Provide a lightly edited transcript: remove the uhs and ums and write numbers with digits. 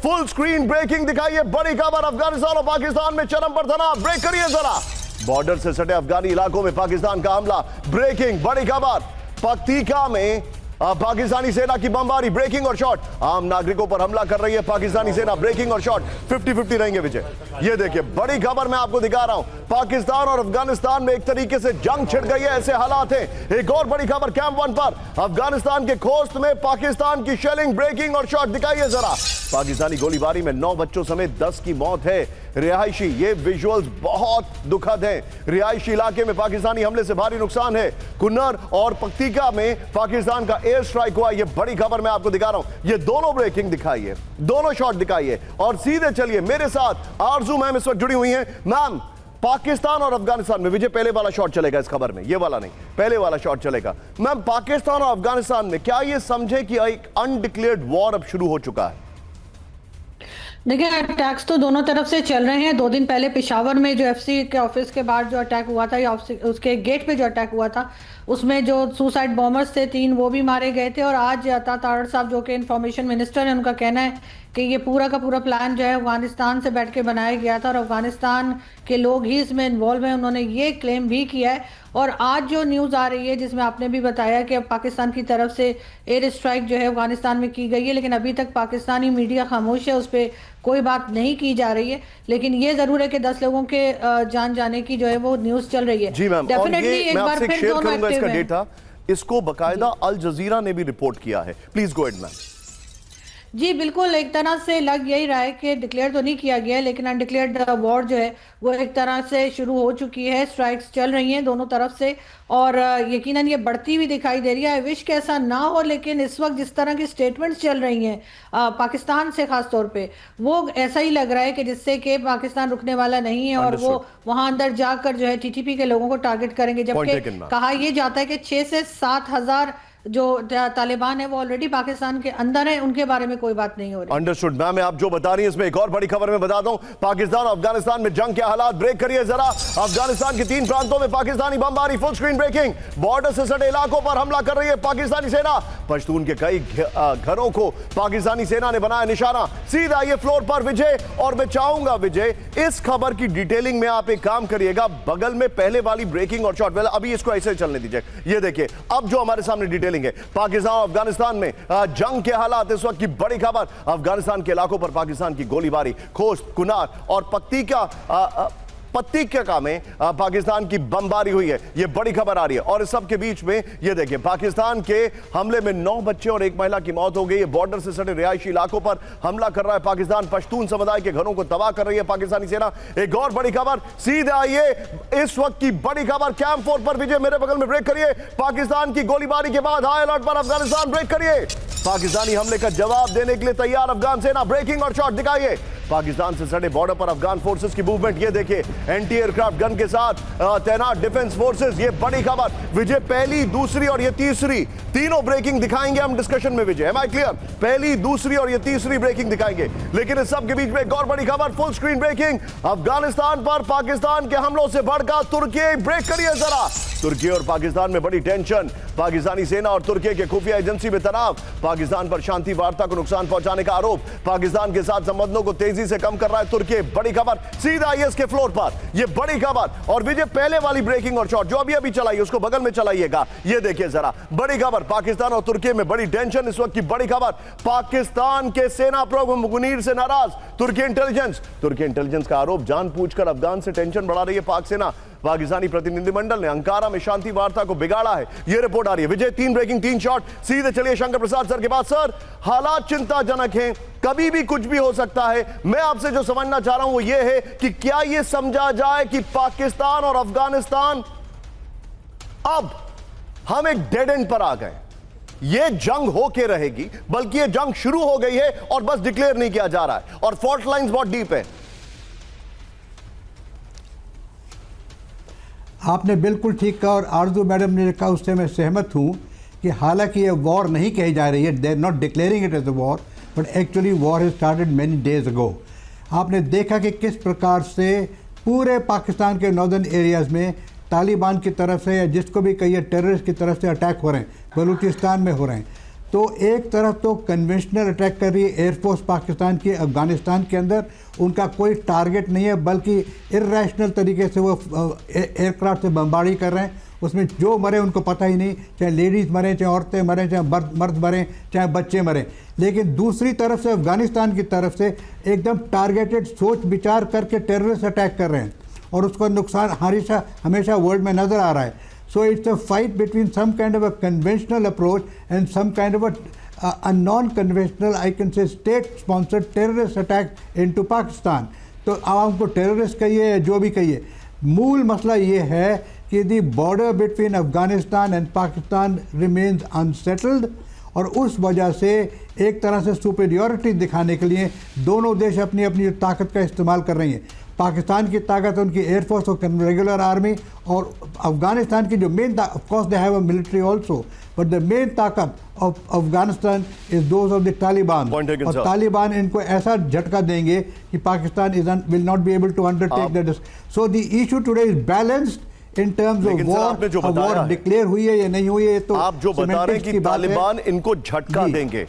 Full screen breaking दिखाइए, बड़ी खबर अफगानिस्तान और पाकिस्तान में चरम पर तनाव। ब्रेक करिए जरा। बॉर्डर से सटे अफगानी इलाकों में पाकिस्तान का हमला, ब्रेकिंग बड़ी खबर। पक्तिका में पाकिस्तानी सेना की बमबारी, ब्रेकिंग और शॉट। आम नागरिकों पर हमला कर रही है पाकिस्तानी सेना, ब्रेकिंग और शॉट। 50-50 रहेंगे विजय। ये देखिए बड़ी खबर मैं आपको दिखा रहा हूं, पाकिस्तान और अफगानिस्तान में एक तरीके से जंग छिड़ गई है, ऐसे हालात हैं। एक और बड़ी खबर कैंप 1 पर, अफगानिस्तान के खोस्त में पाकिस्तान की शेलिंग, ब्रेकिंग और शॉट दिखाइए जरा। पाकिस्तानी गोलीबारी में 9 बच्चों समेत 10 की मौत है। रिहायशी, ये विजुअल्स बहुत दुखद हैं। रिहायशी इलाके में पाकिस्तानी हमले से भारी नुकसान है। कुन्नर और पक्तिका में पाकिस्तान का एयर स्ट्राइक हुआ। ये बड़ी खबर मैं आपको दिखा रहा हूं। ये दोनों ब्रेकिंग दिखाइए, दोनों शॉट दिखाइए और सीधे चलिए मेरे साथ। आरजू मैम इस वक्त जुड़ी हुई हैं। मैम, पाकिस्तान और अफगानिस्तान में, विजय पहले वाला शॉट चलेगा इस खबर में, ये वाला नहीं, पहले वाला शॉट चलेगा। मैम, पाकिस्तान और अफगानिस्तान में क्या ये समझे कि एक अनडिक्लेयर्ड वॉर अब शुरू हो चुका है? देखिए, अटैक्स तो दोनों तरफ से चल रहे हैं। 2 दिन पहले पेशावर में जो एफसी के ऑफिस के बाहर जो अटैक हुआ था, या उसके गेट पे जो अटैक हुआ था, उसमें जो सुसाइड बॉम्बर्स थे 3, वो भी मारे गए थे। और आज अता तारड़ साहब जो कि इंफॉर्मेशन मिनिस्टर है, उनका कहना है कि ये पूरा का पूरा प्लान जो है अफगानिस्तान से बैठ के बनाया गया था और अफगानिस्तान के लोग ही इसमें इन्वॉल्व हैं। उन्होंने ये क्लेम भी किया है। और आज जो न्यूज़ आ रही है, जिसमें आपने भी बताया कि अब पाकिस्तान की तरफ से एयर स्ट्राइक जो है अफगानिस्तान में की गई है, लेकिन अभी तक पाकिस्तानी मीडिया खामोश है, उस पर कोई बात नहीं की जा रही है। लेकिन ये जरूर है कि 10 लोगों के जान जाने की जो है वो न्यूज़ चल रही है। जी मैम, डेफिनेटली एक बार फिर दोनों एक्टिव हैं। डेटा इसको बकायदा अल जजीरा ने भी रिपोर्ट किया है। Please go ahead ma'am. जी बिल्कुल, एक तरह से लग यही रहा है कि डिक्लेयर तो नहीं किया गया है, लेकिन अनडिक्लेयर्ड वॉर जो है वो एक तरह से शुरू हो चुकी है। स्ट्राइक्स चल रही हैं दोनों तरफ से और यकीनन ये बढ़ती हुई दिखाई दे रही है। विश के ऐसा ना हो, लेकिन इस वक्त जिस तरह की स्टेटमेंट्स चल रही हैं पाकिस्तान से खास तौर पे, वो ऐसा ही लग रहा है कि जिससे कि पाकिस्तान रुकने वाला नहीं है और वो वहां अंदर जाकर जो है टीटीपी के लोगों को टारगेट करेंगे। जबकि कहा यह जाता है कि 6 से 7 हजार जो तालिबान है वो ऑलरेडी पाकिस्तान के अंदर है, उनके बारे में कोई बात नहीं हो रही। अंडरस्टूड मैम, आप जो बता रही हैं इसमें एक और बड़ी खबर मैं बता दूं, पाकिस्तान और अफगानिस्तान में जंग के हालात। ब्रेक करिए जरा। अफगानिस्तान के 3 प्रांतों में पाकिस्तानी बमबारी, फुल स्क्रीन ब्रेकिंग। बॉर्डर से सटे इलाकों पर हमला कर रही है पाकिस्तानी सेना। पश्तून के कई घरों को पाकिस्तानी सेना ने बनाया निशाना। सीधा ये फ्लोर पर विजय, और मैं चाहूंगा विजय इस खबर की डिटेलिंग में आप एक काम करिएगा। बगल में पहले वाली ब्रेकिंग और शॉट, अभी इसको ऐसे चलने दीजिए। ये देखिए अब जो हमारे सामने डिटेलिंग है पाकिस्तान और अफगानिस्तान में जंग के हालात। इस वक्त की बड़ी खबर, अफगानिस्तान के इलाकों पर पाकिस्तान की गोलीबारी, खोस्त, कुनार और पत्तिका में पाकिस्तान की बमबारी हुई है। यह बड़ी खबर आ रही है। और इस सब के बीच में ये देखिए, पाकिस्तान के हमले में 9 बच्चे और 1 महिला की मौत हो गई है। बॉर्डर से सटे रिहायशी इलाकों पर हमला कर रहा है पाकिस्तान। पश्तून समुदाय के घरों को तबाह कर रही है पाकिस्तानी सेना। एक और बड़ी खबर, सीधे आइए इस वक्त की बड़ी खबर कैंप 4 पर। विजय मेरे बगल में, ब्रेक करिए। पाकिस्तान की गोलीबारी के बाद हाई अलर्ट पर अफगानिस्तान, ब्रेक करिए। पाकिस्तानी हमले का जवाब देने के लिए तैयार अफगान सेना, ब्रेकिंग और शॉट दिखाइए। पाकिस्तान से सटे बॉर्डर पर अफगान फोर्सेस की मूवमेंट, ये देखिए एंटी एयरक्राफ्ट गन के साथ तैनात डिफेंस फोर्सेस। ये बड़ी खबर विजय, पहली, दूसरी और ये तीसरी, तीनों ब्रेकिंग दिखाएंगे हम डिस्कशन में विजय। M I clear? पहली, दूसरी और ये तीसरी ब्रेकिंग दिखाएंगे। लेकिन इस सब के बीच में एक और बड़ी खबर, फुल स्क्रीन ब्रेकिंग। अफगानिस्तान पर पाकिस्तान के हमलों से भड़का तुर्की, ब्रेक करिए जरा। तुर्की और पाकिस्तान में बड़ी टेंशन, पाकिस्तानी सेना और तुर्की के खुफिया एजेंसी में तनाव। पाकिस्तान पर शांति वार्ता को नुकसान पहुंचाने का आरोप, पाकिस्तान के साथ संबंधों को तेजी से कम कर रहा है तुर्की। बड़ी खबर सीधा आईएस के फ्लोर पर, यह बड़ी खबर। और विजय पहले वाली ब्रेकिंग और शॉट जो अभी अभी चलाई उसको बगल में चलाइएगा। यह देखिए जरा, बड़ी खबर, पाकिस्तान और तुर्की में बड़ी टेंशन। इस वक्त की बड़ी खबर, पाकिस्तान के सेना प्रमुख मुनीर से नाराज तुर्की इंटेलिजेंस का आरोप, जानबूझकर अफगान से टेंशन बढ़ा रही है पाक सेना। पाकिस्तानी प्रतिनिधिमंडल ने अंकारा में शांति वार्ता को बिगाड़ा है, यह रिपोर्ट आ रही है। विजय 3 ब्रेकिंग 3 शॉट। सीधे चलिए शंकर प्रसाद सर के पास। सर, हालात चिंताजनक हैं, कभी भी कुछ भी हो सकता है। मैं आपसे जो समझना चाह रहा हूं वो यह है कि क्या यह समझा जाए कि पाकिस्तान और अफगानिस्तान अब हम एक डेड एंड पर आ गए, यह जंग होके रहेगी, बल्कि यह जंग शुरू हो गई है और बस डिक्लेयर नहीं किया जा रहा है और फॉल्ट लाइंस बहुत डीप है। आपने बिल्कुल ठीक कहा और आरजू मैडम ने कहा उससे मैं सहमत हूँ कि हालांकि ये वॉर नहीं कही जा रही है, they are not declaring it as a war, but actually war has started many days ago. आपने देखा कि किस प्रकार से पूरे पाकिस्तान के नॉर्दर्न एरियाज़ में तालिबान की तरफ से या जिसको भी कहिए टेररिस्ट की तरफ से अटैक हो रहे हैं, बलूचिस्तान में हो रहे हैं। तो एक तरफ तो कन्वेंशनल अटैक कर रही है एयरफोर्स पाकिस्तान की अफगानिस्तान के अंदर, उनका कोई टारगेट नहीं है, बल्कि इर्रेशनल तरीके से वो एयरक्राफ्ट से बमबारी कर रहे हैं। उसमें जो मरे उनको पता ही नहीं, चाहे लेडीज़ मरें, चाहे औरतें मरें, चाहे मर्द मरें, चाहे बच्चे मरें। लेकिन दूसरी तरफ से अफगानिस्तान की तरफ से एकदम टारगेटेड सोच विचार करके टेररिस्ट अटैक कर रहे हैं, और उसका नुकसान हमेशा वर्ल्ड में नज़र आ रहा है। So it's a fight between some kind of a conventional approach and some kind of a non-conventional, I can say, state-sponsored terrorist attack into Pakistan. तो आवाम को टेररिस्ट कहिए या जो भी कहिए, मूल मसला ये है कि the border between Afghanistan and Pakistan remains unsettled, और उस वजह से एक तरह से सुपीरियॉरिटी दिखाने के लिए दोनों देश अपनी अपनी ताकत का इस्तेमाल कर रही हैं। पाकिस्तान की ताकत उनकी एयरफोर्स और रेगुलर आर्मी, और अफगानिस्तान की जो main, of course they have a military also, but the main ताकत of Afghanistan is those of the Taliban. और तालिबान इनको ऐसा झटका देंगे कि Pakistan will not be able to undertake that. So the issue today is balanced in terms of war. War declare हुई है या नहीं हुई है, तो आप जो बता रहे हैं कि तालिबान इनको झटका देंगे,